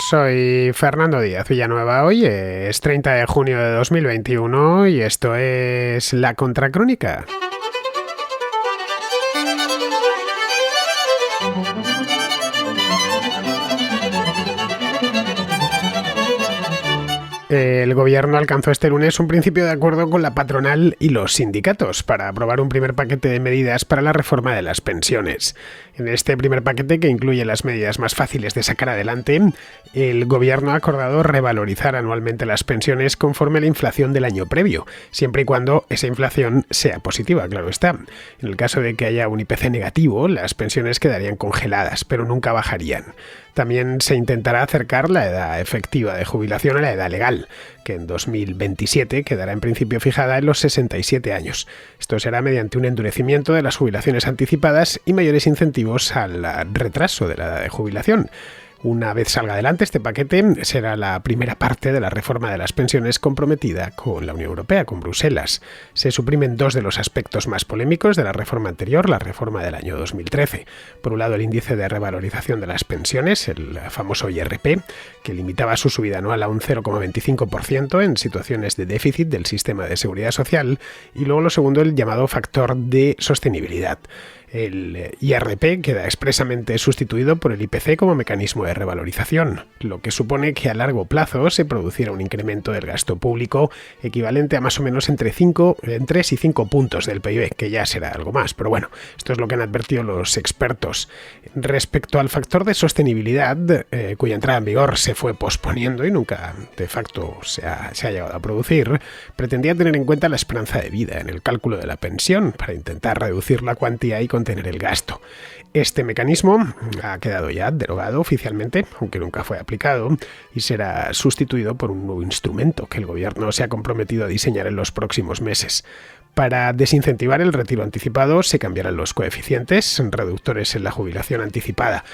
Soy Fernando Díaz Villanueva. Hoy es 30 de junio de 2021 y esto es La Contracrónica. El gobierno alcanzó este lunes un principio de acuerdo con la patronal y los sindicatos para aprobar un primer paquete de medidas para la reforma de las pensiones. En este primer paquete, que incluye las medidas más fáciles de sacar adelante, el gobierno ha acordado revalorizar anualmente las pensiones conforme a la inflación del año previo, siempre y cuando esa inflación sea positiva, claro está. En el caso de que haya un IPC negativo, las pensiones quedarían congeladas, pero nunca bajarían. También se intentará acercar la edad efectiva de jubilación a la edad legal, que en 2027 quedará en principio fijada en los 67 años. Esto será mediante un endurecimiento de las jubilaciones anticipadas y mayores incentivos al retraso de la edad de jubilación. Una vez salga adelante este paquete, será la primera parte de la reforma de las pensiones comprometida con la Unión Europea, con Bruselas. Se suprimen dos de los aspectos más polémicos de la reforma anterior, la reforma del año 2013. Por un lado, el índice de revalorización de las pensiones, el famoso IRP, que limitaba su subida anual a un 0,25% en situaciones de déficit del sistema de seguridad social. Y luego lo segundo, el llamado factor de sostenibilidad. El IRP queda expresamente sustituido por el IPC como mecanismo de revalorización, lo que supone que a largo plazo se producirá un incremento del gasto público equivalente a más o menos entre 3 y 5 puntos del PIB, que ya será algo más, pero bueno, esto es lo que han advertido los expertos. Respecto al factor de sostenibilidad, cuya entrada en vigor se fue posponiendo y nunca de facto se ha llegado a producir, pretendía tener en cuenta la esperanza de vida en el cálculo de la pensión para intentar reducir la cuantía y contener el gasto. Este mecanismo ha quedado ya derogado oficialmente, aunque nunca fue aplicado, y será sustituido por un nuevo instrumento que el gobierno se ha comprometido a diseñar en los próximos meses. Para desincentivar el retiro anticipado se cambiarán los coeficientes reductores en la jubilación anticipada,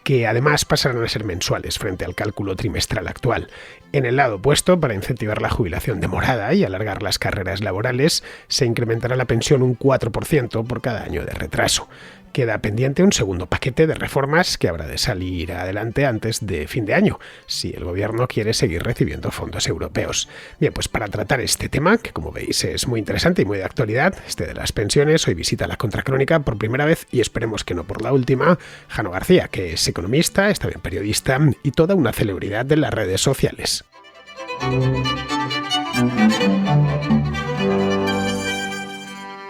que además pasarán a ser mensuales frente al cálculo trimestral actual. En el lado opuesto, para incentivar la jubilación demorada y alargar las carreras laborales, se incrementará la pensión un 4% por cada año de retraso. Queda pendiente un segundo paquete de reformas que habrá de salir adelante antes de fin de año, si el gobierno quiere seguir recibiendo fondos europeos. Bien, pues para tratar este tema, que como veis es muy interesante y muy de actualidad, este de las pensiones, hoy visita La Contracrónica por primera vez, y esperemos que no por la última, Jano García, que es economista, es también periodista y toda una celebridad de las redes sociales.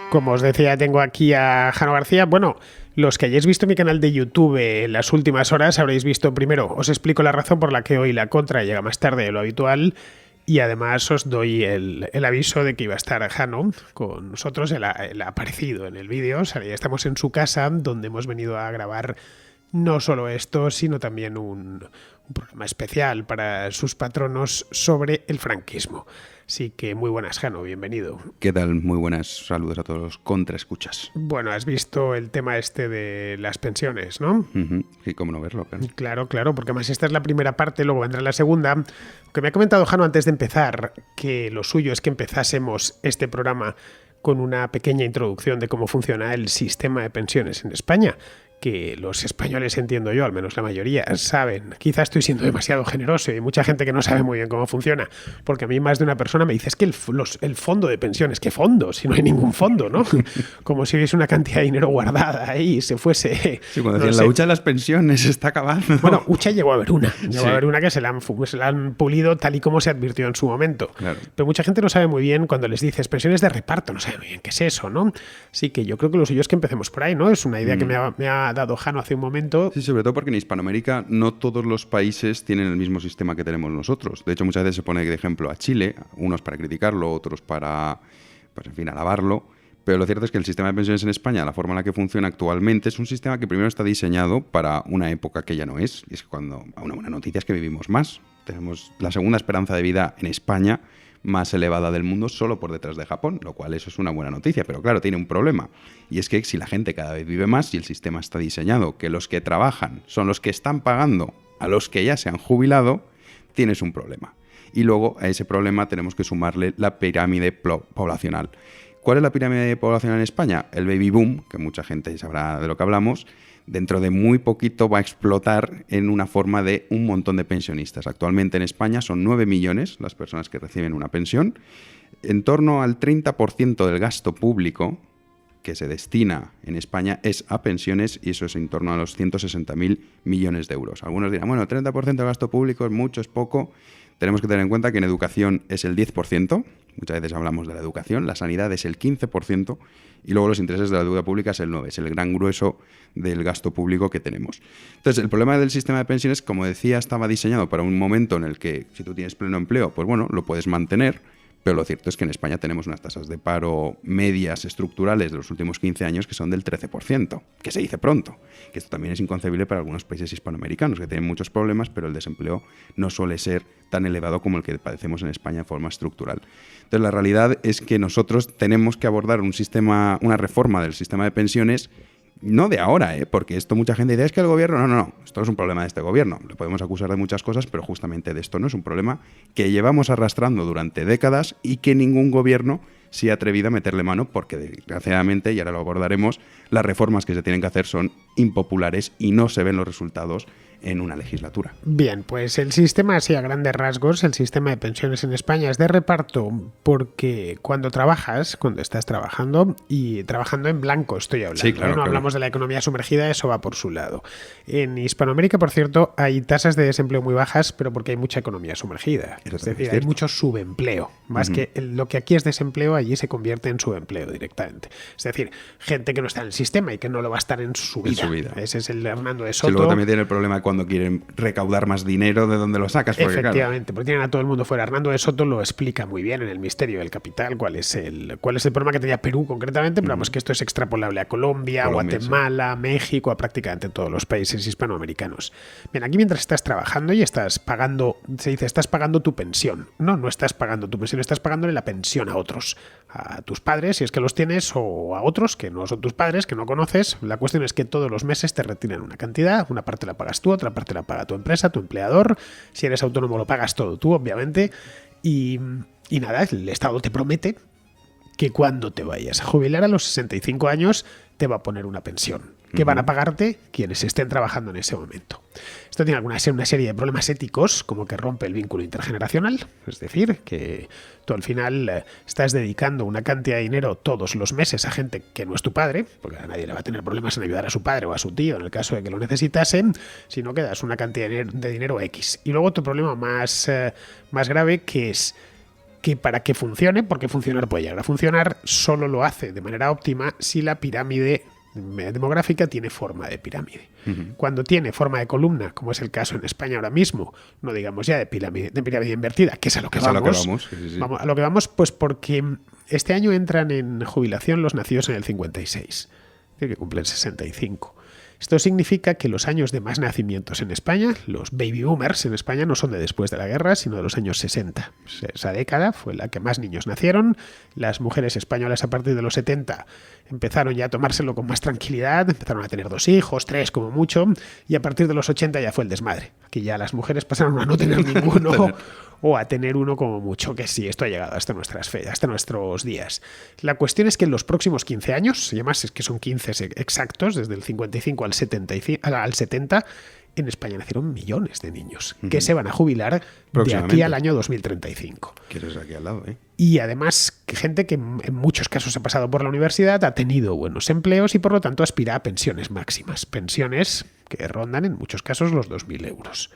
Como os decía, tengo aquí a Jano García. Bueno, los que hayáis visto mi canal de YouTube en las últimas horas habréis visto, primero, os explico la razón por la que hoy La Contra llega más tarde de lo habitual, y además os doy el aviso de que iba a estar Jano con nosotros. Él ha aparecido en el vídeo. O sea, ya estamos en su casa, donde hemos venido a grabar no solo esto, sino también un programa especial para sus patronos sobre el franquismo. Así que muy buenas, Jano, bienvenido. ¿Qué tal? Muy buenas, saludos a todos los contraescuchas. Bueno, has visto el tema este de las pensiones, ¿no? Sí, cómo no verlo, claro. Claro, porque además esta es la primera parte, luego vendrá la segunda. Que me ha comentado Jano antes de empezar que lo suyo es que empezásemos este programa con una pequeña introducción de cómo funciona el sistema de pensiones en España, que los españoles, entiendo yo, al menos la mayoría, saben. Quizás estoy siendo demasiado generoso y hay mucha gente que no sabe muy bien cómo funciona, porque a mí más de una persona me dice, es que el fondo de pensiones, ¿qué fondo? Si no hay ningún fondo, ¿no? Como si hubiese una cantidad de dinero guardada ahí y se fuese... Sí, cuando decían, la hucha de las pensiones se está acabando. Bueno, hucha llegó a haber una. Llegó a haber una que se la han pulido tal y como se advirtió en su momento. Claro. Pero mucha gente no sabe muy bien cuando les dices pensiones de reparto, no sabe muy bien qué es eso, ¿no? Así que yo creo que lo suyo es que empecemos por ahí, ¿no? Es una idea que me ha dado Jano hace un momento. Sí, sobre todo porque en Hispanoamérica no todos los países tienen el mismo sistema que tenemos nosotros. De hecho, muchas veces se pone de ejemplo a Chile, unos para criticarlo, otros para, pues en fin, alabarlo. Pero lo cierto es que el sistema de pensiones en España, la forma en la que funciona actualmente, es un sistema que primero está diseñado para una época que ya no es. Y es que cuando una buena noticia es que vivimos más. Tenemos la segunda esperanza de vida en España más elevada del mundo, solo por detrás de Japón, lo cual eso es una buena noticia, pero claro, tiene un problema, y es que si la gente cada vez vive más y el sistema está diseñado que los que trabajan son los que están pagando a los que ya se han jubilado, tienes un problema. Y luego a ese problema tenemos que sumarle la pirámide poblacional. ¿Cuál es la pirámide poblacional en España? El baby boom, que mucha gente sabrá de lo que hablamos, dentro de muy poquito va a explotar en una forma de un montón de pensionistas. Actualmente en España son 9 millones las personas que reciben una pensión. En torno al 30% del gasto público que se destina en España es a pensiones, y eso es en torno a los 160.000 millones de euros. Algunos dirán, bueno, 30% del gasto público es mucho, es poco. Tenemos que tener en cuenta que en educación es el 10%, muchas veces hablamos de la educación, la sanidad es el 15%, y luego los intereses de la deuda pública es el 9%, es el gran grueso del gasto público que tenemos. Entonces, el problema del sistema de pensiones, como decía, estaba diseñado para un momento en el que, si tú tienes pleno empleo, pues bueno, lo puedes mantener, pero lo cierto es que en España tenemos unas tasas de paro medias estructurales de los últimos 15 años que son del 13%, que se dice pronto, que esto también es inconcebible para algunos países hispanoamericanos, que tienen muchos problemas, pero el desempleo no suele ser tan elevado como el que padecemos en España de forma estructural. Entonces, la realidad es que nosotros tenemos que abordar una reforma del sistema de pensiones, no de ahora, porque esto mucha gente dice, es que el gobierno... No, esto no es un problema de este gobierno. Le podemos acusar de muchas cosas, pero justamente de esto no es un problema que llevamos arrastrando durante décadas y que ningún gobierno se ha atrevido a meterle mano porque, desgraciadamente, y ahora lo abordaremos, las reformas que se tienen que hacer son impopulares y no se ven los resultados en una legislatura. Bien, pues el sistema, así a grandes rasgos, el sistema de pensiones en España es de reparto porque cuando estás trabajando, y trabajando en blanco estoy hablando, sí, claro, no hablamos de la economía sumergida, eso va por su lado. En Hispanoamérica, por cierto, hay tasas de desempleo muy bajas, pero porque hay mucha economía sumergida. Es decir, hay mucho subempleo. Más que lo que aquí es desempleo, allí se convierte en subempleo directamente. Es decir, gente que no está en el sistema y que no lo va a estar en su vida. Ese es el Hernando de Soto. Sí, luego también tiene el problema cuando quieren recaudar más dinero, ¿de dónde lo sacas? Porque, efectivamente, claro, porque tienen a todo el mundo fuera. Hernando de Soto lo explica muy bien en El misterio del capital, cuál es el problema que tenía Perú concretamente, pero vamos, que esto es extrapolable a Colombia, Guatemala, sí, México, a prácticamente todos los países hispanoamericanos. Bien, aquí mientras estás trabajando y estás pagando, se dice, estás pagando tu pensión. No estás pagando tu pensión, estás pagándole la pensión a otros, a tus padres, si es que los tienes, o a otros que no son tus padres, que no conoces. La cuestión es que todos los meses te retiran una cantidad, una parte la pagas tú, otra parte la paga tu empresa, tu empleador. Si eres autónomo lo pagas todo tú, obviamente. Y nada, el Estado te promete que cuando te vayas a jubilar a los 65 años te va a poner una pensión que van a pagarte quienes estén trabajando en ese momento. Esto tiene una serie de problemas éticos, como que rompe el vínculo intergeneracional, es decir, que tú al final estás dedicando una cantidad de dinero todos los meses a gente que no es tu padre, porque a nadie le va a tener problemas en ayudar a su padre o a su tío en el caso de que lo necesitasen, sino que das una cantidad de dinero X. Y luego otro problema más grave, que es que para que funcione, porque funcionar puede llegar a funcionar, solo lo hace de manera óptima si la pirámide demográfica tiene forma de pirámide. Cuando tiene forma de columna, como es el caso en España ahora mismo, no digamos ya de pirámide invertida, que es a lo que vamos. Sí. A lo que vamos, pues porque este año entran en jubilación los nacidos en el 56, es decir, que cumplen 65. Esto significa que los años de más nacimientos en España, los baby boomers en España, no son de después de la guerra, sino de los años 60. Esa década fue la que más niños nacieron. Las mujeres españolas a partir de los 70 empezaron ya a tomárselo con más tranquilidad, empezaron a tener 2 hijos, 3 como mucho, y a partir de los 80 ya fue el desmadre. Aquí ya las mujeres pasaron a no tener ninguno o a tener uno como mucho, que sí, esto ha llegado hasta nuestros días. La cuestión es que en los próximos 15 años, y además es que son 15 exactos, desde el 55 al 70, en España nacieron millones de niños que se van a jubilar de aquí al año 2035. ¿Quieres aquí al lado, Y además, gente que en muchos casos ha pasado por la universidad, ha tenido buenos empleos y por lo tanto aspira a pensiones máximas. Pensiones que rondan en muchos casos los 2.000 euros.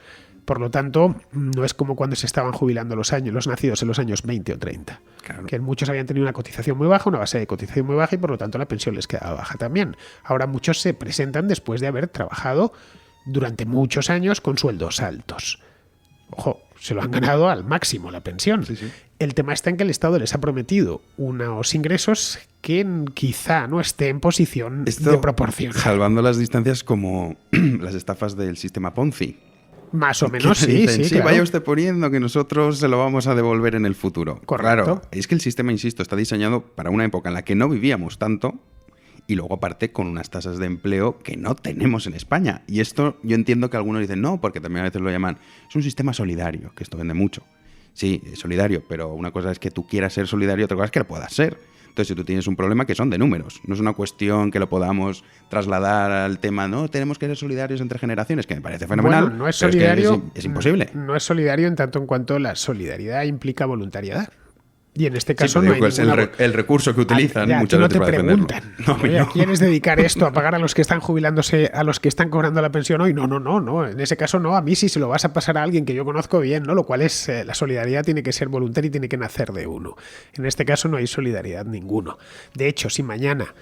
Por lo tanto, no es como cuando se estaban jubilando los nacidos en los años 20 o 30. Claro. Que muchos habían tenido una cotización muy baja, una base de cotización muy baja y por lo tanto la pensión les quedaba baja también. Ahora muchos se presentan después de haber trabajado durante muchos años con sueldos altos. Ojo, se lo han ganado al máximo la pensión. Sí. El tema está en que el Estado les ha prometido unos ingresos que quizá no esté en posición de proporcionar. Salvando las distancias, como las estafas del sistema Ponzi. Más o menos, sí, dicen, claro. Vaya usted poniendo que nosotros se lo vamos a devolver en el futuro. Correcto. Claro, es que el sistema, insisto, está diseñado para una época en la que no vivíamos tanto y luego aparte con unas tasas de empleo que no tenemos en España. Y esto yo entiendo que algunos dicen, no, porque también a veces lo llaman, es un sistema solidario, que esto vende mucho. Sí, es solidario, pero una cosa es que tú quieras ser solidario, otra cosa es que lo puedas ser. Entonces, si tú tienes un problema que son de números, no es una cuestión que lo podamos trasladar al tema, no, tenemos que ser solidarios entre generaciones, que me parece fenomenal. Bueno, no es solidario, es imposible. No es solidario en tanto en cuanto la solidaridad implica voluntariedad. Y en este caso sí, no hay es el recurso que utilizan muchas veces para defenderlo. No, ¿quieres dedicar esto a pagar a los que están jubilándose, a los que están cobrando la pensión hoy? No. En ese caso no. A mí sí se lo vas a pasar a alguien que yo conozco bien, ¿no? Lo cual es la solidaridad tiene que ser voluntaria y tiene que nacer de uno. En este caso no hay solidaridad ninguno. De hecho, si mañana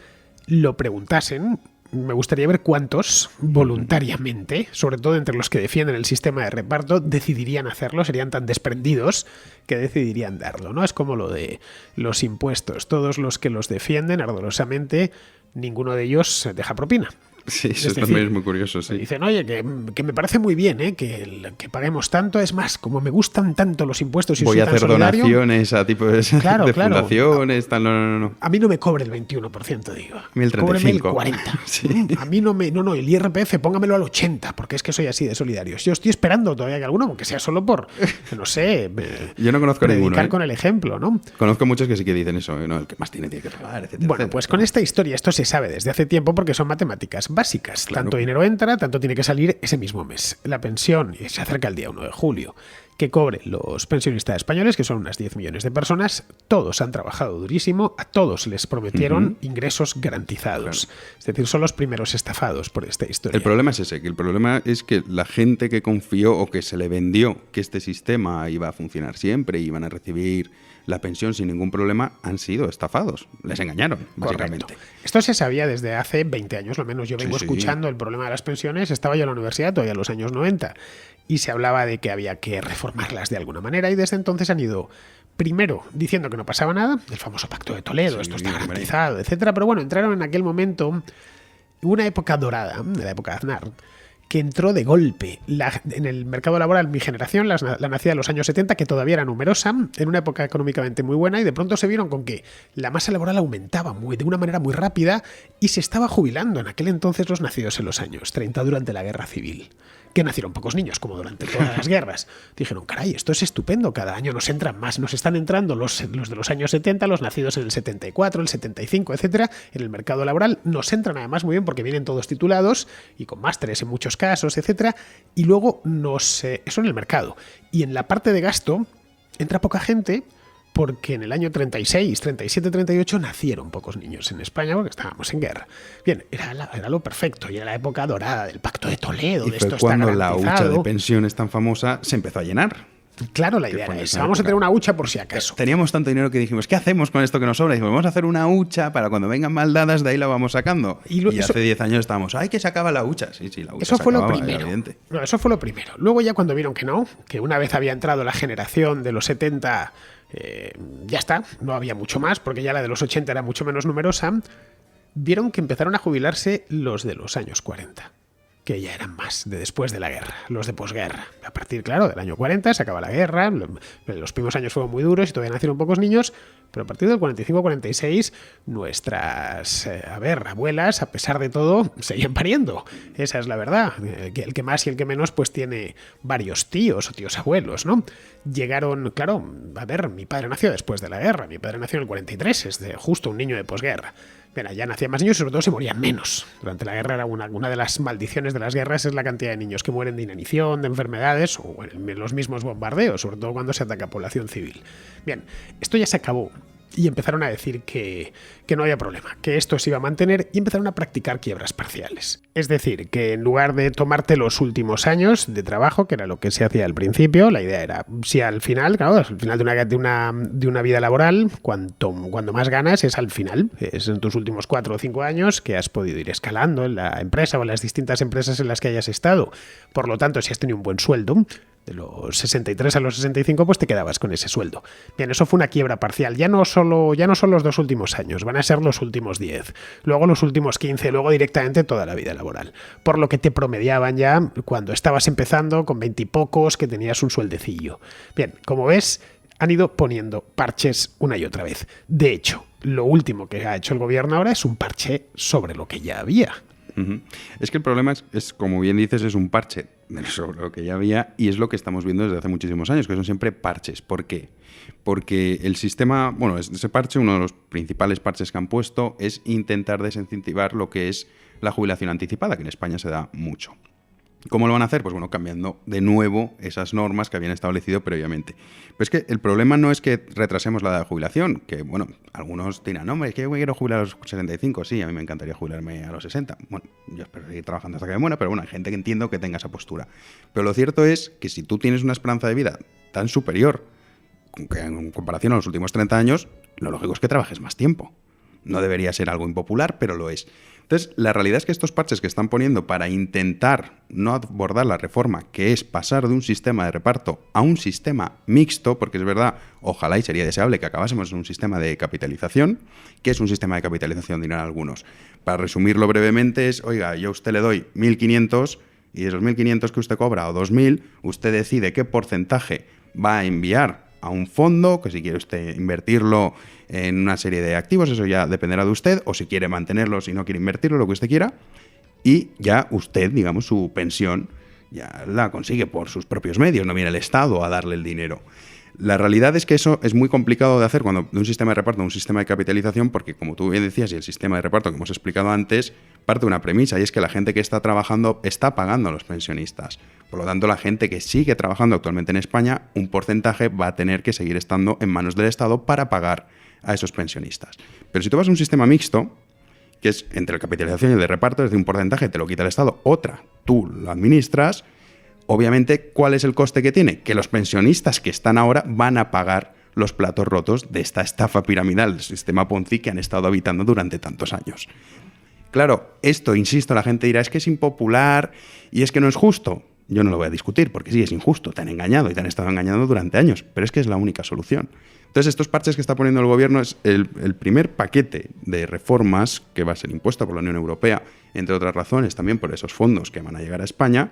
lo preguntasen, me gustaría ver cuántos voluntariamente, sobre todo entre los que defienden el sistema de reparto, decidirían hacerlo, serían tan desprendidos que decidirían darlo, ¿no? Es como lo de los impuestos. Todos los que los defienden ardorosamente, ninguno de ellos deja propina. Sí, eso también es muy curioso, sí. Dicen, oye, que me parece muy bien, que paguemos tanto. Es más, como me gustan tanto los impuestos y voy soy a tan hacer solidario, donaciones a tipos de fundaciones, tal, no. A mí no me cobre el 21% de IVA. El 35%. Cóbreme el 40%. Sí. A mí no, el IRPF póngamelo al 80%, porque es que soy así de solidario. Yo estoy esperando todavía que alguno, aunque sea solo por, no sé, yo no conozco ninguno. Predicar con el ejemplo, ¿no? Conozco muchos que sí que dicen eso, ¿no? El que más tiene que pagar, etcétera. Bueno, etcétera. Pues con esta historia, esto se sabe desde hace tiempo porque son matemáticas básicas. Claro. Tanto dinero entra, tanto tiene que salir ese mismo mes. La pensión, y se acerca el día 1 de julio, que cobren los pensionistas españoles, que son unas 10 millones de personas, todos han trabajado durísimo, a todos les prometieron ingresos garantizados. Claro. Es decir, son los primeros estafados por esta historia. El problema es ese, que el problema es que la gente que confió o que se le vendió que este sistema iba a funcionar siempre y iban a recibir la pensión sin ningún problema, han sido estafados. Les engañaron, básicamente. Correcto. Esto se sabía desde hace 20 años, lo menos. Yo vengo escuchando el problema de las pensiones. Estaba yo en la universidad todavía en los años 90 y se hablaba de que había que reformarlas de alguna manera y desde entonces han ido primero diciendo que no pasaba nada, el famoso Pacto de Toledo, esto está garantizado, etcétera. Pero bueno, entraron en aquel momento una época dorada, de la época de Aznar, que entró de golpe en el mercado laboral. Mi generación, la nacida en los años 70, que todavía era numerosa, en una época económicamente muy buena, y de pronto se vieron con que la masa laboral aumentaba de una manera muy rápida y se estaba jubilando en aquel entonces los nacidos en los años 30 durante la Guerra Civil. Que nacieron pocos niños, como durante todas las guerras. Dijeron, caray, esto es estupendo, cada año nos entran más, nos están entrando los de los años 70, los nacidos en el 74, el 75, etcétera, en el mercado laboral, nos entran además muy bien porque vienen todos titulados y con másteres en muchos casos, etcétera, y luego eso en el mercado. Y en la parte de gasto entra poca gente, porque en el año 36, 37, 38 nacieron pocos niños en España porque estábamos en guerra. Bien, era lo perfecto y era la época dorada del Pacto de Toledo, y de esto fue cuando está garantizado. La hucha de pensiones tan famosa se empezó a llenar. Claro, la idea era esa. Vamos a tener una hucha por si acaso. Teníamos tanto dinero que dijimos, ¿qué hacemos con esto que nos sobra? Y dijimos, vamos a hacer una hucha para cuando vengan mal dadas, de ahí la vamos sacando. Y hace 10 años estábamos, ¡ay, que se acaba la hucha! Sí, la hucha eso se fue acababa, lo primero. evidente. No, eso fue lo primero. Luego ya cuando vieron que no, que una vez había entrado la generación de los 70, ya está, no había mucho más, porque ya la de los 80 era mucho menos numerosa, vieron que empezaron a jubilarse los de los años 40. Que ya eran más de después de la guerra, los de posguerra. A partir, claro, del año 40 se acaba la guerra, los primeros años fueron muy duros y todavía nacieron pocos niños, pero a partir del 45-46 nuestras abuelas, a pesar de todo, seguían pariendo. Esa es la verdad. El que más y el que menos pues tiene varios tíos o tíos abuelos, ¿no? Llegaron, claro, mi padre nació después de la guerra, mi padre nació en el 43, es justo un niño de posguerra. Mira, ya nacían más niños y sobre todo se morían menos. Durante la guerra era una de las maldiciones de las guerras es la cantidad de niños que mueren de inanición, de enfermedades o en los mismos bombardeos, sobre todo cuando se ataca a población civil. Bien, esto ya se acabó y empezaron a decir que no había problema, que esto se iba a mantener y empezaron a practicar quiebras parciales. Es decir, que en lugar de tomarte los últimos años de trabajo, que era lo que se hacía al principio, la idea era, si al final, claro, al final de una vida laboral, cuando más ganas es al final, es en tus últimos 4 o 5 años que has podido ir escalando en la empresa o en las distintas empresas en las que hayas estado. Por lo tanto, si has tenido un buen sueldo, de los 63 a los 65, pues te quedabas con ese sueldo. Bien, eso fue una quiebra parcial. Ya no son los 2 últimos años, van a ser los últimos 10. Luego los últimos 15, luego directamente toda la vida laboral. Por lo que te promediaban ya cuando estabas empezando con 20 y pocos, que tenías un sueldecillo. Bien, como ves, han ido poniendo parches una y otra vez. De hecho, lo último que ha hecho el gobierno ahora es un parche sobre lo que ya había. Es que el problema es, como bien dices, es un parche. sobre lo que ya había, y es lo que estamos viendo desde hace muchísimos años, que son siempre parches. ¿Por qué? Porque el sistema, bueno, ese parche, uno de los principales parches que han puesto es intentar desincentivar lo que es la jubilación anticipada, que en España se da mucho. ¿Cómo lo van a hacer? Pues bueno, cambiando de nuevo esas normas que habían establecido previamente. Pero es que el problema no es que retrasemos la edad de jubilación, que bueno, algunos dirán, no, es que yo me quiero jubilar a los 65, sí, a mí me encantaría jubilarme a los 60. Bueno, yo espero seguir trabajando hasta que me muera, pero bueno, hay gente que entiendo que tenga esa postura. Pero lo cierto es que si tú tienes una esperanza de vida tan superior que en comparación a los últimos 30 años, lo lógico es que trabajes más tiempo. No debería ser algo impopular, pero lo es. Entonces, la realidad es que estos parches que están poniendo para intentar no abordar la reforma, que es pasar de un sistema de reparto a un sistema mixto, porque es verdad, ojalá y sería deseable que acabásemos en un sistema de capitalización, que es un sistema de capitalización, dirán algunos. Para resumirlo brevemente es, oiga, yo a usted le doy 1.500 y de esos 1.500 que usted cobra o 2.000, usted decide qué porcentaje va a enviar a un fondo, que si quiere usted invertirlo en una serie de activos, eso ya dependerá de usted, o si quiere mantenerlo, si no quiere invertirlo, lo que usted quiera, y ya usted, digamos, su pensión ya la consigue por sus propios medios, no viene el Estado a darle el dinero. La realidad es que eso es muy complicado de hacer cuando de un sistema de reparto a un sistema de capitalización, porque como tú bien decías, y el sistema de reparto que hemos explicado antes, parte de una premisa, y es que la gente que está trabajando está pagando a los pensionistas. Por lo tanto, la gente que sigue trabajando actualmente en España, un porcentaje va a tener que seguir estando en manos del Estado para pagar a esos pensionistas. Pero si tú vas a un sistema mixto, que es entre la capitalización y el de reparto, es de un porcentaje te lo quita el Estado, otra tú lo administras. Obviamente, ¿cuál es el coste que tiene? Que los pensionistas que están ahora van a pagar los platos rotos de esta estafa piramidal, del sistema Ponzi que han estado habitando durante tantos años. Claro, esto, insisto, la gente dirá, es que es impopular y es que no es justo. Yo no lo voy a discutir, porque sí, es injusto, te han engañado y te han estado engañando durante años, pero es que es la única solución. Entonces, estos parches que está poniendo el gobierno es el primer paquete de reformas que va a ser impuesto por la Unión Europea, entre otras razones, también por esos fondos que van a llegar a España.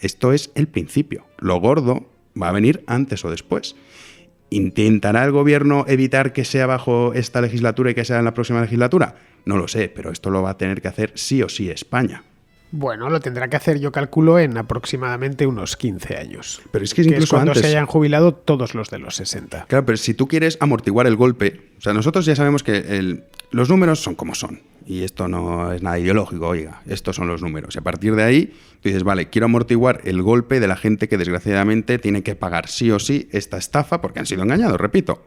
Esto es el principio. Lo gordo va a venir antes o después. ¿Intentará el gobierno evitar que sea bajo esta legislatura y que sea en la próxima legislatura? No lo sé, pero esto lo va a tener que hacer sí o sí España. Bueno, lo tendrá que hacer, yo calculo, en aproximadamente unos 15 años. Pero es que incluso cuando antes se hayan jubilado todos los de los 60. Claro, pero si tú quieres amortiguar el golpe, o sea, nosotros ya sabemos que los números son como son. Y esto no es nada ideológico, oiga, estos son los números. Y a partir de ahí, tú dices, vale, quiero amortiguar el golpe de la gente que desgraciadamente tiene que pagar sí o sí esta estafa porque han sido engañados, repito.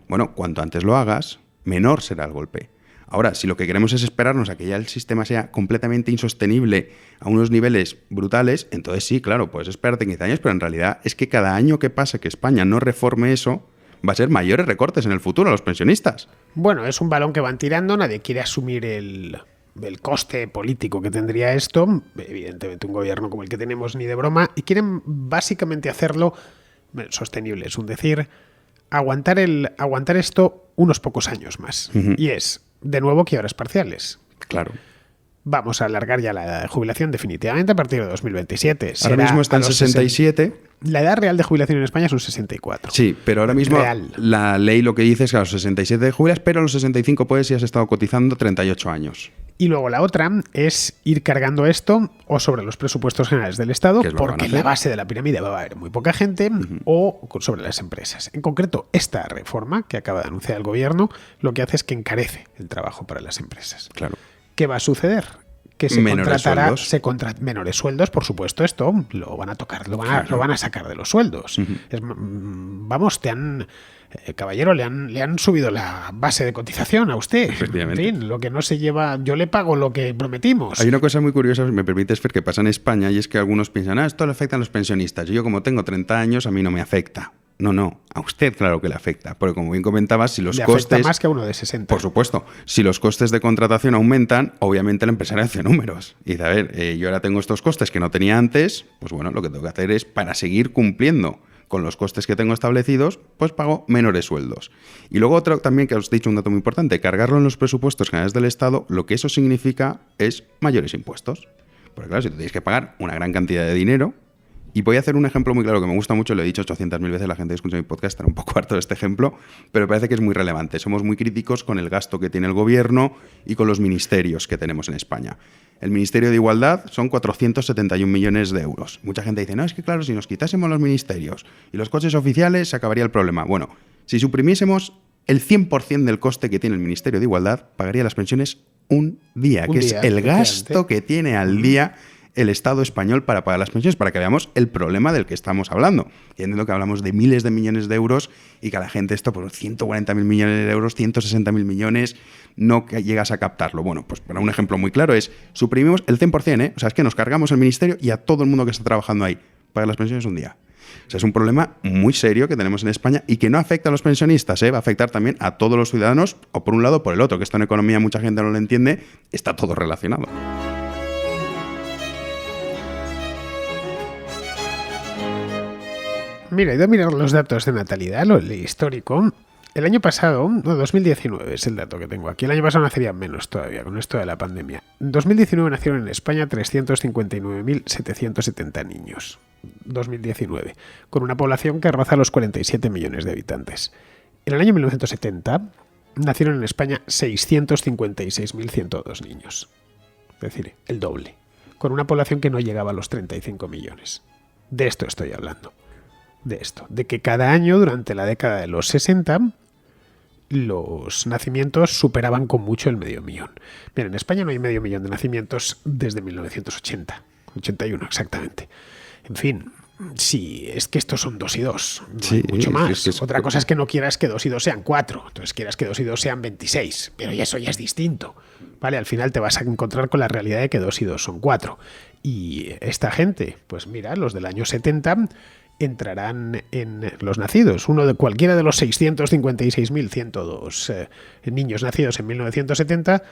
Bueno, cuanto antes lo hagas, menor será el golpe. Ahora, si lo que queremos es esperarnos a que ya el sistema sea completamente insostenible a unos niveles brutales, entonces sí, claro, puedes esperarte 15 años, pero en realidad es que cada año que pasa que España no reforme eso, va a ser mayores recortes en el futuro a los pensionistas. Bueno, es un balón que van tirando, nadie quiere asumir el coste político que tendría esto, evidentemente un gobierno como el que tenemos ni de broma, y quieren básicamente hacerlo sostenible, es decir, aguantar esto unos pocos años más. Uh-huh. Y es, de nuevo, quiebras parciales. Claro. Vamos a alargar ya la edad de jubilación definitivamente a partir de 2027. Ahora mismo está en 67. La edad real de jubilación en España es un 64. Sí, pero ahora mismo la ley lo que dice es que a los 67 te jubilas, pero a los 65 puedes si has estado cotizando 38 años. Y luego la otra es ir cargando esto o sobre los presupuestos generales del Estado, porque en la base de la pirámide va a haber muy poca gente, uh-huh, o sobre las empresas. En concreto, esta reforma que acaba de anunciar el gobierno lo que hace es que encarece el trabajo para las empresas. Claro. ¿Qué va a suceder? Que se contratará menores sueldos, por supuesto, esto lo van a tocar, lo van a sacar de los sueldos. Uh-huh. Caballero, le han subido la base de cotización a usted. Efectivamente. En fin, lo que no se lleva, yo le pago lo que prometimos. Hay una cosa muy curiosa, me permites, Fer, que pasa en España, y es que algunos piensan, esto le afecta a los pensionistas. Yo, como tengo 30 años, a mí no me afecta. No, a usted claro que le afecta, porque como bien comentabas, si los costes... Le afecta más que a uno de 60. Por supuesto, si los costes de contratación aumentan, obviamente el empresario hace números. Y dice, a ver, yo ahora tengo estos costes que no tenía antes, pues bueno, lo que tengo que hacer es, para seguir cumpliendo con los costes que tengo establecidos, pues pago menores sueldos. Y luego otro también, que os he dicho un dato muy importante, cargarlo en los presupuestos generales del Estado, lo que eso significa es mayores impuestos. Porque claro, si tú tienes que pagar una gran cantidad de dinero, Y voy a hacer un ejemplo muy claro que me gusta mucho, lo he dicho 800.000 veces, la gente que escucha mi podcast estará un poco harto de este ejemplo, pero me parece que es muy relevante. Somos muy críticos con el gasto que tiene el gobierno y con los ministerios que tenemos en España. El Ministerio de Igualdad son 471 millones de euros. Mucha gente dice, no, es que claro, si nos quitásemos los ministerios y los coches oficiales se acabaría el problema. Bueno, si suprimiésemos el 100% del coste que tiene el Ministerio de Igualdad, pagaría las pensiones un día, que es el gasto que tiene al día el Estado español para pagar las pensiones, para que veamos el problema del que estamos hablando. Y entiendo que hablamos de miles de millones de euros y que a la gente esto por 140.000 millones de euros, 160.000 millones, no llegas a captarlo. Bueno, pues para un ejemplo muy claro es, suprimimos el 100%, ¿eh? O sea, es que nos cargamos el ministerio y a todo el mundo que está trabajando ahí, pagar las pensiones un día. O sea, es un problema muy serio que tenemos en España y que no afecta a los pensionistas, ¿eh? Va a afectar también a todos los ciudadanos, o por un lado o por el otro, que esto en economía mucha gente no lo entiende, está todo relacionado. Mira, he ido a mirar los datos de natalidad, el histórico. El año pasado, 2019 es el dato que tengo aquí. El año pasado nacerían menos todavía, con esto de la pandemia. En 2019 nacieron en España 359.770 niños. 2019, con una población que roza los 47 millones de habitantes. En el año 1970 nacieron en España 656.102 niños. Es decir, el doble. Con una población que no llegaba a los 35 millones. De esto estoy hablando. De esto, de que cada año durante la década de los 60 los nacimientos superaban con mucho el 500.000. Bien, en España no hay 500.000 de nacimientos desde 1980, 81 exactamente. En fin, sí, es que estos son 2 y 2, no sí, hay mucho más. Es Otra cosa es que no quieras que 2 y 2 sean 4, entonces quieras que 2 y 2 sean 26, pero eso ya es distinto. ¿Vale? Al final te vas a encontrar con la realidad de que 2 y 2 son 4. Y esta gente, pues mira, los del año 70 entrarán en los nacidos. Uno de cualquiera de los 656.102 niños nacidos en 1970,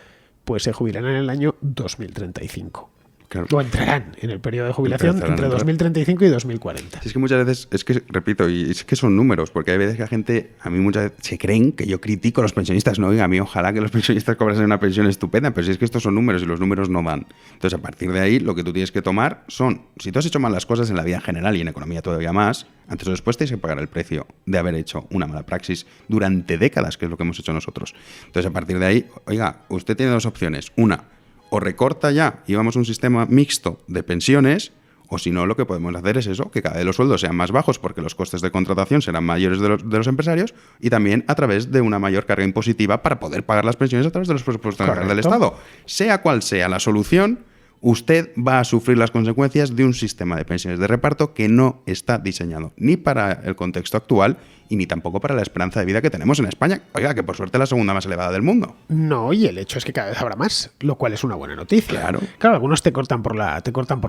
pues se jubilarán en el año 2035. Claro. O entrarán en el periodo de jubilación entre 2035 y 2040. Es que muchas veces, es que, repito, y es que son números, porque hay veces que la gente, a mí muchas veces, se creen que yo critico a los pensionistas. No, oiga, a mí ojalá que los pensionistas cobrasen una pensión estupenda, pero si es que estos son números y los números no dan. Entonces, a partir de ahí, lo que tú tienes que tomar son, si tú has hecho mal las cosas en la vida en general y en economía todavía más, antes o después tienes que pagar el precio de haber hecho una mala praxis durante décadas, que es lo que hemos hecho nosotros. Entonces, a partir de ahí, oiga, usted tiene 2 opciones. Una, o recorta ya y vamos a un sistema mixto de pensiones, o si no, lo que podemos hacer es eso, que cada vez los sueldos sean más bajos porque los costes de contratación serán mayores de los empresarios, y también a través de una mayor carga impositiva para poder pagar las pensiones a través de los presupuestos generales del Estado. Sea cual sea la solución, usted va a sufrir las consecuencias de un sistema de pensiones de reparto que no está diseñado ni para el contexto actual y ni tampoco para la esperanza de vida que tenemos en España. Oiga, que por suerte es la segunda más elevada del mundo. No, y el hecho es que cada vez habrá más, lo cual es una buena noticia. Claro, algunos te cortan por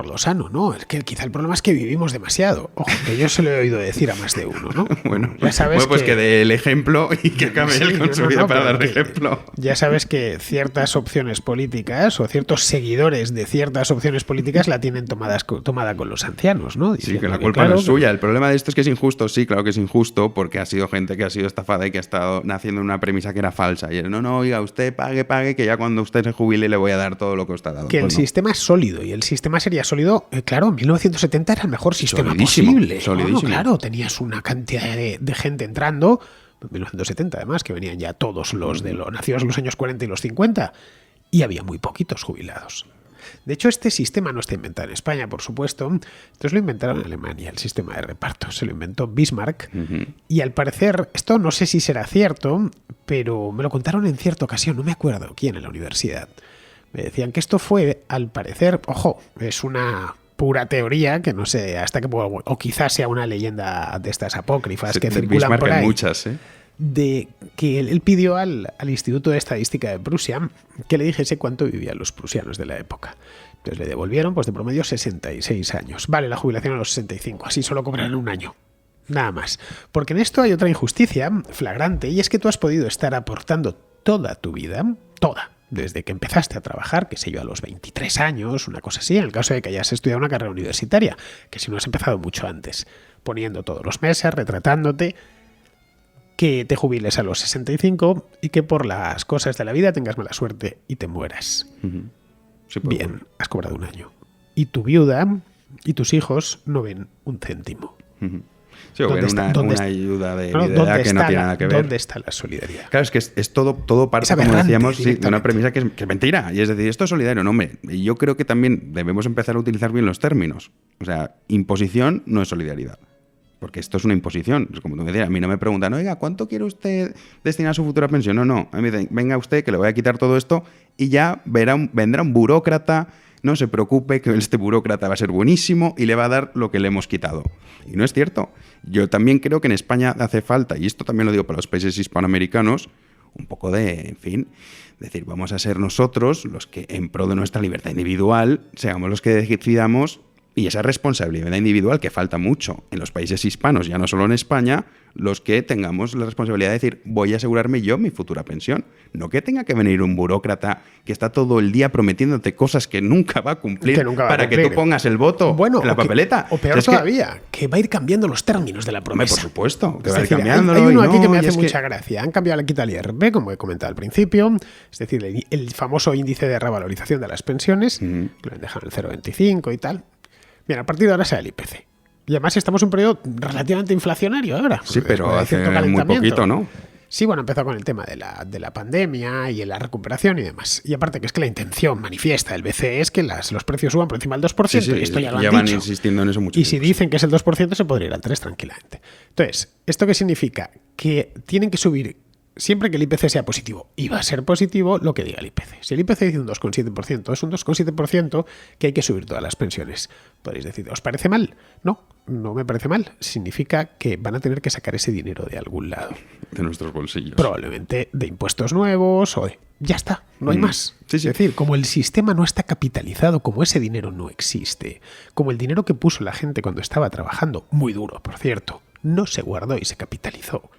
lo sano, ¿no? Es que quizá el problema es que vivimos demasiado. Ojo, que yo se lo he oído decir a más de uno, ¿no? Bueno, ya sabes pues que dé el ejemplo y que acabe sí, él con su vida para dar ejemplo. Ya sabes que ciertas opciones políticas o ciertos seguidores de ciertas opciones políticas la tienen tomada con los ancianos, ¿no? Diciendo que la culpa no es suya. El problema de esto es que es injusto. Sí, claro que es injusto porque ha sido gente que ha sido estafada y que ha estado naciendo en una premisa que era falsa. Y él, no, oiga, usted pague, que ya cuando usted se jubile le voy a dar todo lo que usted ha dado. Que pues el sistema es sólido, y el sistema sería sólido, claro, en 1970 era el mejor sistema posible. Solidísimo. No, claro, tenías una cantidad de gente entrando, en 1970 además, que venían ya todos los de los nacidos en los años 40 y los 50, y había muy poquitos jubilados. De hecho, este sistema no está inventado en España, por supuesto. Entonces lo inventaron en Alemania, el sistema de reparto. Se lo inventó Bismarck. Y al parecer, esto no sé si será cierto, pero me lo contaron en cierta ocasión, no me acuerdo quién en la universidad. Me decían que esto fue, al parecer, ojo, es una pura teoría, que no sé hasta qué punto, o quizás sea una leyenda de estas apócrifas que circulan Bismarck por ahí. hay muchas, ¿eh? De que él pidió al Instituto de Estadística de Prusia que le dijese cuánto vivían los prusianos de la época. Entonces le devolvieron, pues de promedio, 66 años. Vale, la jubilación a los 65, así solo cobrarán un año. Nada más. Porque en esto hay otra injusticia flagrante, y es que tú has podido estar aportando toda tu vida, toda, desde que empezaste a trabajar, que sé yo, a los 23 años, una cosa así, en el caso de que hayas estudiado una carrera universitaria, que si no has empezado mucho antes, poniendo todos los meses, retratándote, que te jubiles a los 65 y que por las cosas de la vida tengas mala suerte y te mueras. Sí, bien, has cobrado un año. Y tu viuda, y tus hijos no ven un céntimo. Sí, o ven una ayuda de vida que no tiene nada que ver. ¿Dónde está la solidaridad? Claro, es que es todo parte, como decíamos, de una premisa que es mentira. Y es decir, esto es solidario. No, hombre, yo creo que también debemos empezar a utilizar bien los términos. O sea, imposición no es solidaridad. Porque esto es una imposición. Es como tú me decías, a mí no me preguntan, oiga, ¿cuánto quiere usted destinar a su futura pensión? No. A mí me dicen, venga usted, que le voy a quitar todo esto y ya vendrá un burócrata. No se preocupe, que este burócrata va a ser buenísimo y le va a dar lo que le hemos quitado. Y no es cierto. Yo también creo que en España hace falta, y esto también lo digo para los países hispanoamericanos, un poco de, en fin, decir, vamos a ser nosotros los que en pro de nuestra libertad individual seamos los que decidamos, y esa responsabilidad individual que falta mucho en los países hispanos, ya no solo en España, los que tengamos la responsabilidad de decir, voy a asegurarme yo mi futura pensión. No que tenga que venir un burócrata que está todo el día prometiéndote cosas que nunca va a cumplir para que tú pongas el voto en la papeleta. O peor todavía, que va a ir cambiando los términos de la promesa. Por supuesto, que va a ir cambiándolo. Hay uno aquí que me hace mucha gracia. Han cambiado la quita del IRB, como he comentado al principio, es decir, el famoso índice de revalorización de las pensiones, que lo han dejado en el 0,25 y tal. Bien, a partir de ahora será el IPC. Y además estamos en un periodo relativamente inflacionario ahora. Sí, pero hace muy poquito, ¿no? Sí, bueno, empezó con el tema de la pandemia y la recuperación y demás. Y aparte que es que la intención manifiesta del BCE es que los precios suban por encima del 2%. Sí, y esto ya lo han van dicho. Insistiendo en eso mucho. Y si dicen que es el 2%, se podría ir al 3% tranquilamente. Entonces, ¿esto qué significa? Que tienen que subir siempre que el IPC sea positivo. Y va a ser positivo lo que diga el IPC. Si el IPC dice un 2,7%, es un 2,7% que hay que subir todas las pensiones. Podréis decir, ¿os parece mal? No me parece mal. Significa que van a tener que sacar ese dinero de algún lado. De nuestros bolsillos. Probablemente de impuestos nuevos o de... Ya está, no hay más. Sí. Es decir, como el sistema no está capitalizado, como ese dinero no existe, como el dinero que puso la gente cuando estaba trabajando, muy duro, por cierto, no se guardó y se capitalizó,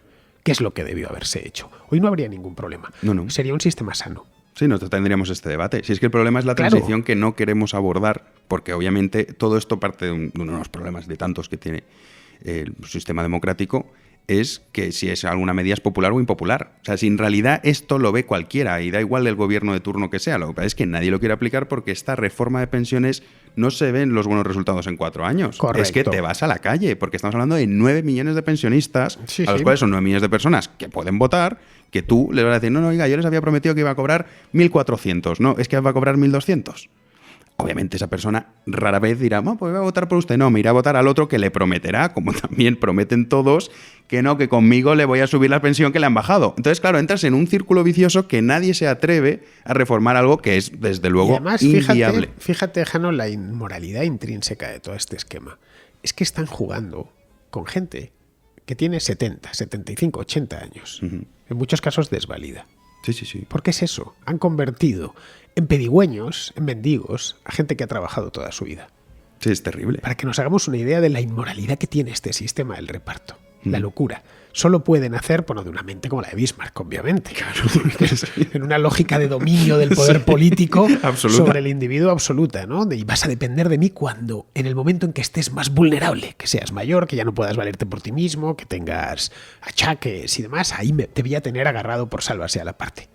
que es lo que debió haberse hecho. Hoy no habría ningún problema. No. Sería un sistema sano. Sí, nosotros tendríamos este debate. Si es que el problema es la transición que no queremos abordar, porque obviamente todo esto parte de uno de los problemas de tantos que tiene el sistema democrático, es que si es alguna medida es popular o impopular. O sea, si en realidad esto lo ve cualquiera y da igual el gobierno de turno que sea, lo que pasa es que nadie lo quiere aplicar porque esta reforma de pensiones no se ven los buenos resultados en 4 años. Correcto. Es que te vas a la calle, porque estamos hablando de 9 millones de pensionistas, a los cuales son 9 millones de personas que pueden votar, que tú les vas a decir, no, oiga, yo les había prometido que iba a cobrar 1.400, no, es que va a cobrar 1.200. Obviamente esa persona rara vez dirá, pues voy a votar por usted. No, me irá a votar al otro que le prometerá, como también prometen todos, que no, que conmigo le voy a subir la pensión que le han bajado. Entonces, claro, entras en un círculo vicioso que nadie se atreve a reformar algo que es, desde luego, además, inviable. Fíjate, Jano, la inmoralidad intrínseca de todo este esquema. Es que están jugando con gente que tiene 70, 75, 80 años. En muchos casos desvalida. Sí. ¿Por qué es eso? Han convertido en pedigüeños, en mendigos, a gente que ha trabajado toda su vida. Sí, es terrible. Para que nos hagamos una idea de la inmoralidad que tiene este sistema del reparto. La locura. Solo pueden hacer, de una mente como la de Bismarck, obviamente. Claro. En una lógica de dominio del poder político sobre el individuo absoluta, ¿no? Y vas a depender de mí en el momento en que estés más vulnerable, que seas mayor, que ya no puedas valerte por ti mismo, que tengas achaques y demás, ahí te voy a tener agarrado por sálvase a la parte.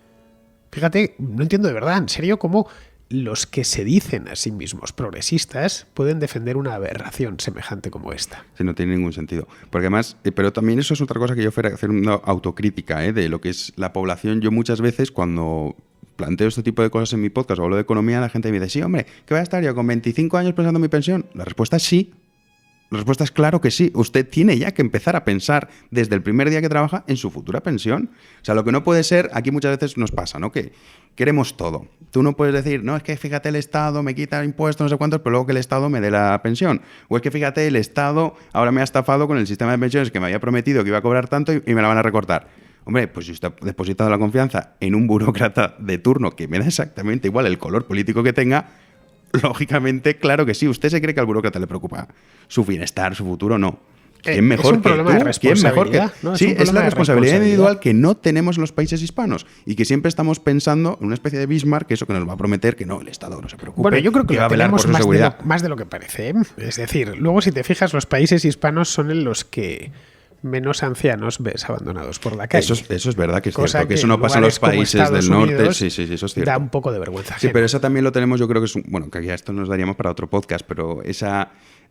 Fíjate, no entiendo de verdad, en serio, cómo los que se dicen a sí mismos progresistas pueden defender una aberración semejante como esta. Sí, no tiene ningún sentido. Porque además, pero también eso es otra cosa que yo fuera a hacer una autocrítica de lo que es la población. Yo muchas veces cuando planteo este tipo de cosas en mi podcast o hablo de economía, la gente me dice, sí, hombre, ¿qué voy a estar yo con 25 años pensando en mi pensión? La respuesta es sí. La respuesta es claro que sí. Usted tiene ya que empezar a pensar desde el primer día que trabaja en su futura pensión. O sea, lo que no puede ser, aquí muchas veces nos pasa, ¿no? Que queremos todo. Tú no puedes decir, no, es que fíjate el Estado me quita impuestos, no sé cuántos, pero luego que el Estado me dé la pensión. O es que fíjate, el Estado ahora me ha estafado con el sistema de pensiones que me había prometido que iba a cobrar tanto y me la van a recortar. Hombre, pues si usted ha depositado la confianza en un burócrata de turno que me da exactamente igual el color político que tenga, lógicamente, claro que sí. ¿Usted se cree que al burócrata le preocupa su bienestar, su futuro? No. ¿Quién mejor que tú? ¿Quién mejor que...? ¿No? Sí, es la responsabilidad individual que no tenemos en los países hispanos y que siempre estamos pensando en una especie de Bismarck, que eso que nos va a prometer que no, el Estado no se preocupe. Bueno, yo creo que va a velar por su seguridad. Más de lo que parece. Es decir, luego si te fijas, los países hispanos son en los que menos ancianos ves abandonados por la calle. Eso es verdad que es Cosa cierto, que eso no pasa en los países del norte. Sí, eso es cierto. Da un poco de vergüenza. Sí, pero eso también lo tenemos, yo creo que es bueno, que ya esto nos daríamos para otro podcast, pero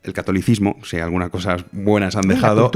el catolicismo, si algunas cosas buenas han dejado...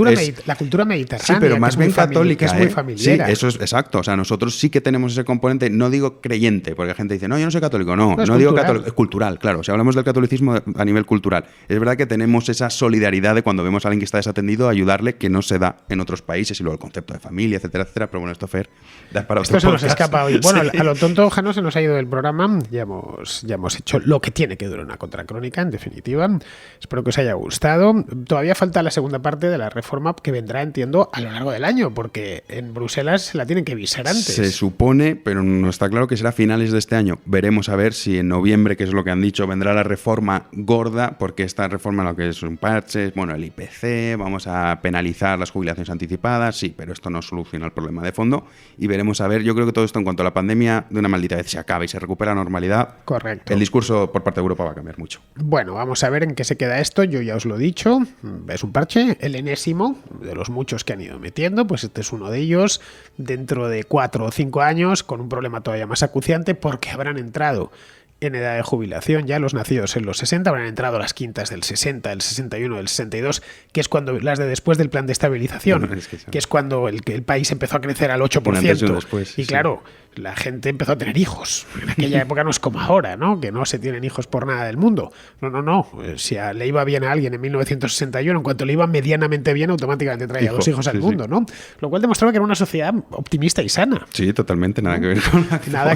La cultura mediterránea, sí, pero más bien católica, que es muy familiar. Sí, eso es exacto. O sea, nosotros sí que tenemos ese componente, no digo creyente, porque la gente dice, no, yo no soy católico. No digo católico, es cultural, claro. Si hablamos del catolicismo a nivel cultural, es verdad que tenemos esa solidaridad de cuando vemos a alguien que está desatendido, ayudarle, que no se da en otros países, y luego el concepto de familia, etcétera, etcétera. Pero bueno, esto, Fer, da para otro podcast. Esto se nos escapa hoy. Bueno, sí. A lo tonto, Jano, se nos ha ido del programa. Ya hemos hecho lo que tiene que durar una contracrónica, en definitiva. Espero que os haya gustado. Todavía falta la segunda parte de la reforma que vendrá, entiendo, a lo largo del año, porque en Bruselas la tienen que visar antes. Se supone, pero no está claro, que será a finales de este año. Veremos a ver si en noviembre, que es lo que han dicho, vendrá la reforma gorda, porque esta reforma lo que es un parche, bueno, el IPC, vamos a penalizar las jubilaciones anticipadas, sí, pero esto no soluciona el problema de fondo, y veremos a ver. Yo creo que todo esto, en cuanto a la pandemia, de una maldita vez se acaba y se recupera la normalidad. Correcto. El discurso por parte de Europa va a cambiar mucho. Bueno, vamos a ver en qué se queda esto. Yo ya os lo he dicho. Es un parche, el enésimo de los muchos que han ido metiendo, pues este es uno de ellos, dentro de 4 o 5 años, con un problema todavía más acuciante, porque habrán entrado en edad de jubilación ya los nacidos en los 60, habrán entrado las quintas del 60, del 61, del 62, que es cuando las de después del plan de estabilización, que es cuando el país empezó a crecer al 8%. Después, y claro, la gente empezó a tener hijos. En aquella época no es como ahora, ¿no? Que no se tienen hijos por nada del mundo. No. Si le iba bien a alguien en 1961, en cuanto le iba medianamente bien, automáticamente traía 2 hijos al mundo, ¿no? Lo cual demostraba que era una sociedad optimista y sana. Sí, totalmente, nada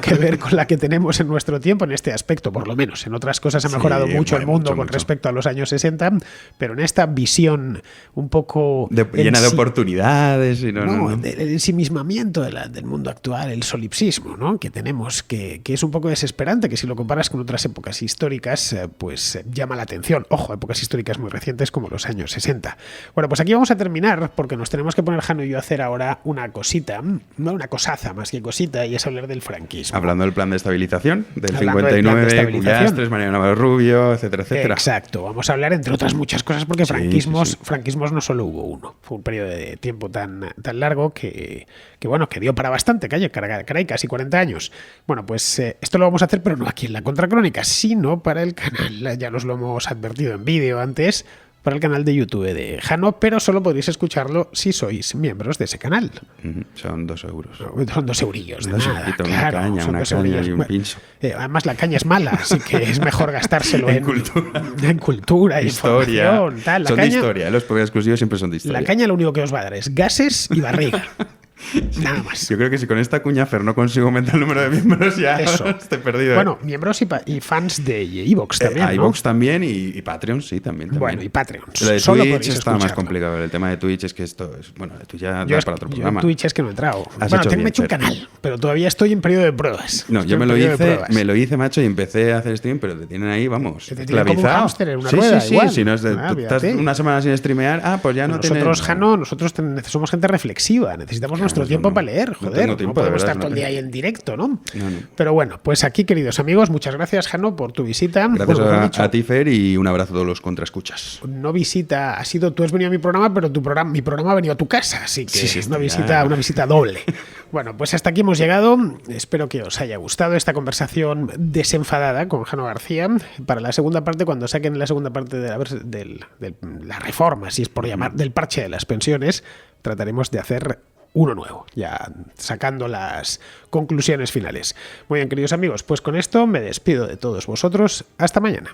que ver con la que tenemos en nuestro tiempo en este aspecto, por lo menos. En otras cosas ha mejorado mucho el mundo con respecto a los años 60, pero en esta visión un poco... llena de oportunidades. Y el ensimismamiento del mundo actual, el solipsismo, ¿no? Que tenemos, que es un poco desesperante, que si lo comparas con otras épocas históricas, pues llama la atención. Ojo, épocas históricas muy recientes como los años 60. Bueno, pues aquí vamos a terminar, porque nos tenemos que poner, Jano y yo, a hacer ahora una cosita, no una cosaza más que cosita, y es hablar del franquismo. Hablando del plan de estabilización, del 59, Ullastres, Mariano Navarro Rubio, etcétera, etcétera. Exacto, vamos a hablar entre otras muchas cosas, porque franquismos no solo hubo uno, fue un periodo de tiempo tan largo que dio para bastante, caray, casi 40 años. Bueno, pues esto lo vamos a hacer, pero no aquí en la Contracrónica, sino para el canal, ya nos lo hemos advertido en vídeo antes, para el canal de YouTube de Jano, pero solo podréis escucharlo si sois miembros de ese canal. Son 2 euros. Son 2 eurillos de nada, claro, una caña y un pincho. Además, la caña es mala, así que es mejor gastárselo en cultura, historia, información, tal. Son de historia, los programas exclusivos siempre son de historia. La caña lo único que os va a dar es gases y barriga. Nada más. Yo creo que si con esta cuña, Fer, no consigo aumentar el número de miembros, ya estoy perdido. Bueno, miembros y fans de iVoox también, ¿no? iVoox también y Patreon, sí, también. Bueno, y Patreons. Lo de Twitch está más complicado. El tema de Twitch es que esto es... Bueno, de Twitch ya da para otro programa. Twitch es que no he entrado. Me he hecho un canal, pero todavía estoy en periodo de pruebas. No, yo me lo hice, macho, y empecé a hacer stream, pero te tienen ahí, vamos, esclavizado. Como un hámster en una rueda, sí, igual. Si no es estás una semana sin streamear, pues ya no tienes... Nosotros, Jano, somos gente reflexiva. Necesitamos nuestro tiempo para leer. Joder, no podemos estar todo el día ahí en directo, ¿no? Pero bueno, pues aquí, queridos amigos, muchas gracias, Jano, por tu visita. Gracias a ti, Fer, y un abrazo a todos los contraescuchas. No visita, tú has venido a mi programa, pero mi programa ha venido a tu casa, así que es una visita doble. Bueno, pues hasta aquí hemos llegado. Espero que os haya gustado esta conversación desenfadada con Jano García. Para la segunda parte, cuando saquen la segunda parte de la reforma, si es por llamar, del parche de las pensiones, trataremos de hacer uno nuevo, ya sacando las conclusiones finales. Muy bien, queridos amigos, pues con esto me despido de todos vosotros. Hasta mañana.